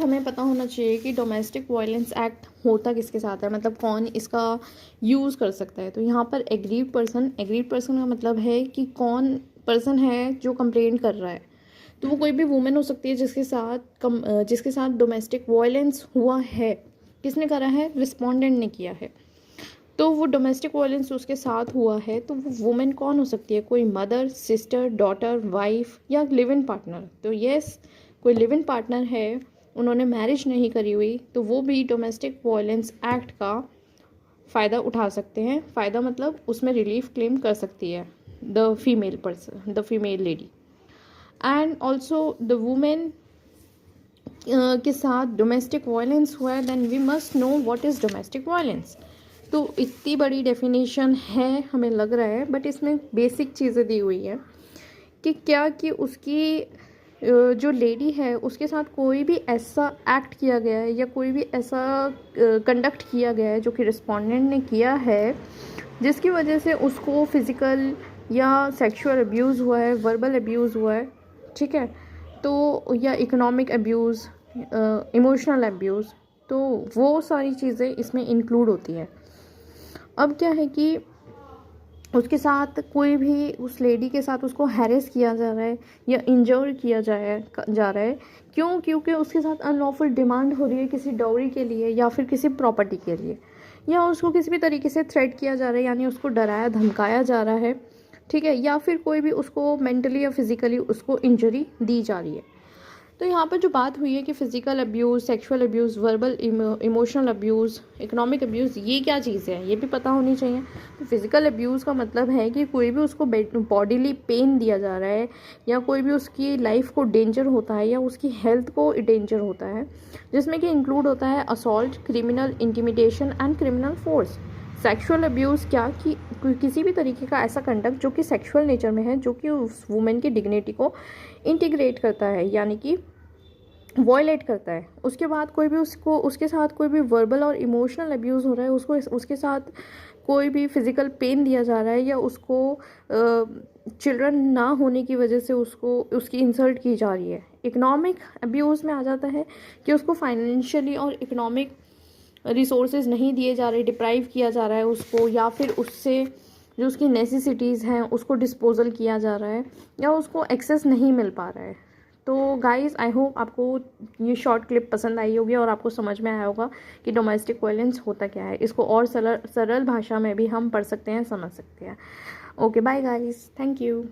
हमें पता होना चाहिए कि डोमेस्टिक वायलेंस एक्ट होता किसके साथ है, मतलब कौन इसका यूज़ कर सकता है। तो यहाँ पर एग्रीड पर्सन का मतलब है कि कौन पर्सन है जो कंप्लेंट कर रहा है। तो वो कोई भी वुमेन हो सकती है जिसके साथ डोमेस्टिक वायलेंस हुआ है। किसने करा है? रिस्पोंडेंट ने किया है। तो वो डोमेस्टिक वायलेंस उसके साथ हुआ है, तो वो वुमेन कौन हो सकती है? कोई मदर, सिस्टर, डॉटर, वाइफ या लिव इन पार्टनर। तो यस, कोई लिव इन पार्टनर है, उन्होंने मैरिज नहीं करी हुई, तो वो भी डोमेस्टिक वायलेंस एक्ट का फ़ायदा उठा सकते हैं। फ़ायदा मतलब उसमें रिलीफ क्लेम कर सकती है the female lady. And also the women के साथ डोमेस्टिक वायलेंस हुआ है, then we must know what is domestic violence. तो इतनी बड़ी डेफिनेशन है हमें लग रहा है, बट इसमें बेसिक चीज़ें दी हुई है कि क्या कि उसकी जो लेडी है उसके साथ कोई भी ऐसा एक्ट किया गया है या कोई भी ऐसा कंडक्ट किया गया है जो कि रिस्पोंडेंट ने किया है, जिसकी वजह से उसको फिज़िकल या सेक्सुअल अब्यूज़ हुआ है, वर्बल अब्यूज़ हुआ है, ठीक है, तो या इकोनॉमिक अब्यूज़, इमोशनल अब्यूज़, तो वो सारी चीज़ें इसमें इंक्लूड होती हैं। अब क्या है कि उसके साथ कोई भी उस लेडी के साथ उसको हैरेस किया जा रहा है या इंजर किया जा रहा है, क्यों? क्योंकि उसके साथ अनलॉफुल डिमांड हो रही है किसी डाउरी के लिए या फिर किसी प्रॉपर्टी के लिए, या उसको किसी भी तरीके से थ्रेट किया जा रहा है, यानी उसको डराया धमकाया जा रहा है, ठीक है, या फिर कोई भी उसको मेंटली या फिज़िकली उसको इंजरी दी जा रही है। तो यहाँ पर जो बात हुई है कि physical abuse, sexual abuse, verbal emotional abuse, economic abuse, ये क्या चीज़ है, ये भी पता होनी चाहिए। तो फ़िज़िकल अब्यूज़ का मतलब है कि कोई भी उसको बॉडीली पेन दिया जा रहा है, या कोई भी उसकी लाइफ को डेंजर होता है या उसकी हेल्थ को डेंजर होता है, जिसमें कि इंक्लूड होता है assault, criminal intimidation and criminal force. Sexual abuse क्या कि किसी भी तरीके का ऐसा कंडक्ट जो कि सेक्सुअल नेचर में है, जो कि उस वुमेन की डिग्निटी को इंटीग्रेट करता है, यानी कि वॉयलेट करता है। उसके बाद कोई भी उसके साथ कोई भी वर्बल और इमोशनल अब्यूज़ हो रहा है, उसके साथ कोई भी फिज़िकल पेन दिया जा रहा है, या उसको चिल्ड्रन ना होने की वजह से उसकी इंसल्ट की जा रही है। इकोनॉमिक अब्यूज़ में आ जाता है कि उसको फाइनेंशियली और इकोनॉमिक रिसोर्सेज नहीं दिए जा रहे, डिप्राइव किया जा रहा है उसको, या फिर उससे जो उसकी नेसेसिटीज़ हैं उसको डिस्पोजल किया जा रहा है, या उसको एक्सेस नहीं मिल पा रहा है। तो गाइज़, आई होप आपको ये शॉर्ट क्लिप पसंद आई होगी और आपको समझ में आया होगा कि डोमेस्टिक वायलेंस होता क्या है। इसको और सरल भाषा में भी हम पढ़ सकते हैं, समझ सकते हैं। Okay, bye guys, thank you.